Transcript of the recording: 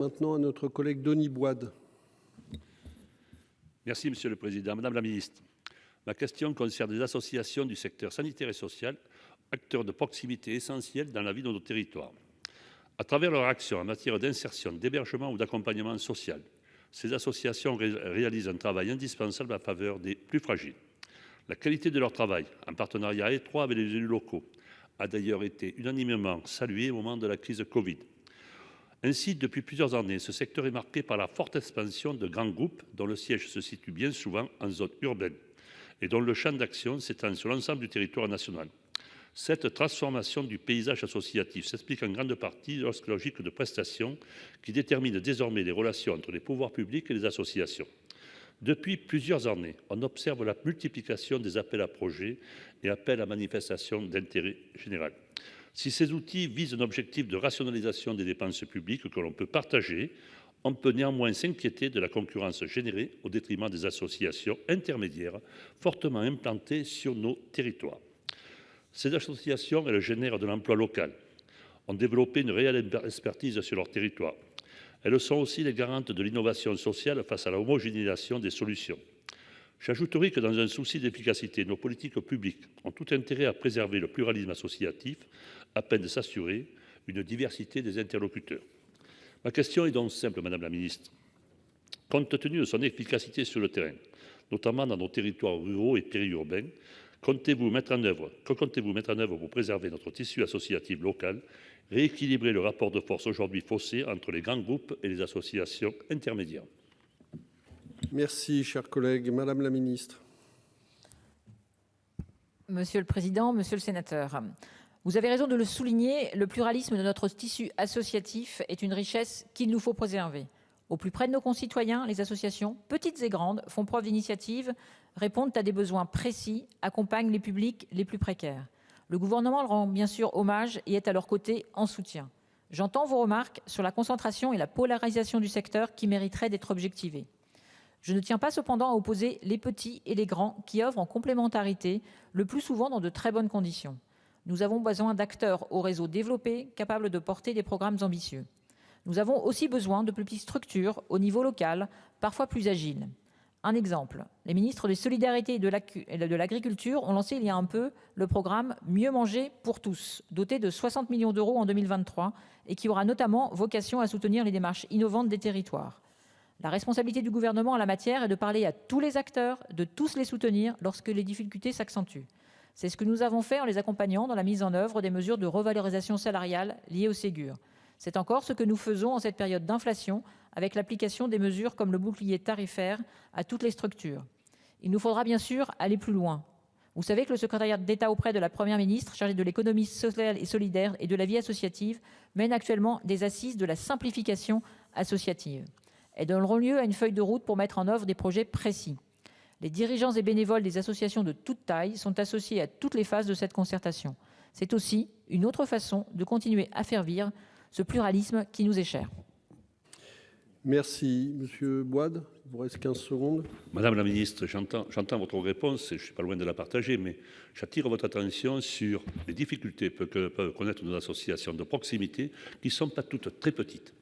Maintenant à notre collègue Denis Boide. Merci Monsieur le Président. Madame la Ministre, ma question concerne les associations du secteur sanitaire et social, acteurs de proximité essentiels dans la vie de nos territoires. À travers leur action en matière d'insertion, d'hébergement ou d'accompagnement social, ces associations réalisent un travail indispensable en faveur des plus fragiles. La qualité de leur travail, en partenariat étroit avec les élus locaux, a d'ailleurs été unanimement saluée au moment de la crise Covid. Ainsi, depuis plusieurs années, ce secteur est marqué par la forte expansion de grands groupes dont le siège se situe bien souvent en zone urbaine et dont le champ d'action s'étend sur l'ensemble du territoire national. Cette transformation du paysage associatif s'explique en grande partie lorsque la logique de prestation qui détermine désormais les relations entre les pouvoirs publics et les associations. Depuis plusieurs années, on observe la multiplication des appels à projets et appels à manifestation d'intérêt général. Si ces outils visent un objectif de rationalisation des dépenses publiques que l'on peut partager, on peut néanmoins s'inquiéter de la concurrence générée au détriment des associations intermédiaires fortement implantées sur nos territoires. Ces associations, elles génèrent de l'emploi local, ont développé une réelle expertise sur leur territoire. Elles sont aussi les garantes de l'innovation sociale face à la homogénéisation des solutions. J'ajouterai que dans un souci d'efficacité, nos politiques publiques ont tout intérêt à préserver le pluralisme associatif afin de s'assurer une diversité des interlocuteurs. Ma question est donc simple, Madame la Ministre. Compte tenu de son efficacité sur le terrain, notamment dans nos territoires ruraux et périurbains, que comptez-vous mettre en œuvre pour préserver notre tissu associatif local, rééquilibrer le rapport de force aujourd'hui faussé entre les grands groupes et les associations intermédiaires? Merci, cher collègue. Madame la Ministre. Monsieur le Président, Monsieur le Sénateur, vous avez raison de le souligner, le pluralisme de notre tissu associatif est une richesse qu'il nous faut préserver. Au plus près de nos concitoyens, les associations, petites et grandes, font preuve d'initiative, répondent à des besoins précis, accompagnent les publics les plus précaires. Le gouvernement leur rend bien sûr hommage et est à leur côté en soutien. J'entends vos remarques sur la concentration et la polarisation du secteur qui mériteraient d'être objectivées. Je ne tiens pas cependant à opposer les petits et les grands qui œuvrent en complémentarité, le plus souvent dans de très bonnes conditions. Nous avons besoin d'acteurs au réseau développé, capables de porter des programmes ambitieux. Nous avons aussi besoin de plus petites structures au niveau local, parfois plus agiles. Un exemple, les ministres des Solidarités et de l'Agriculture ont lancé il y a un peu le programme Mieux manger pour tous, doté de 60 millions d'euros en 2023 et qui aura notamment vocation à soutenir les démarches innovantes des territoires. La responsabilité du gouvernement en la matière est de parler à tous les acteurs, de tous les soutenir lorsque les difficultés s'accentuent. C'est ce que nous avons fait en les accompagnant dans la mise en œuvre des mesures de revalorisation salariale liées au Ségur. C'est encore ce que nous faisons en cette période d'inflation avec l'application des mesures comme le bouclier tarifaire à toutes les structures. Il nous faudra bien sûr aller plus loin. Vous savez que le secrétariat d'État auprès de la Première ministre chargé de l'économie sociale et solidaire et de la vie associative mène actuellement des assises de la simplification associative. Elles donneront lieu à une feuille de route pour mettre en œuvre des projets précis. Les dirigeants et bénévoles des associations de toute taille sont associés à toutes les phases de cette concertation. C'est aussi une autre façon de continuer à faire vivre ce pluralisme qui nous est cher. Merci. Monsieur Boide, il vous reste 15 secondes. Madame la Ministre, j'entends votre réponse et je ne suis pas loin de la partager, mais j'attire votre attention sur les difficultés que peuvent connaître nos associations de proximité qui ne sont pas toutes très petites.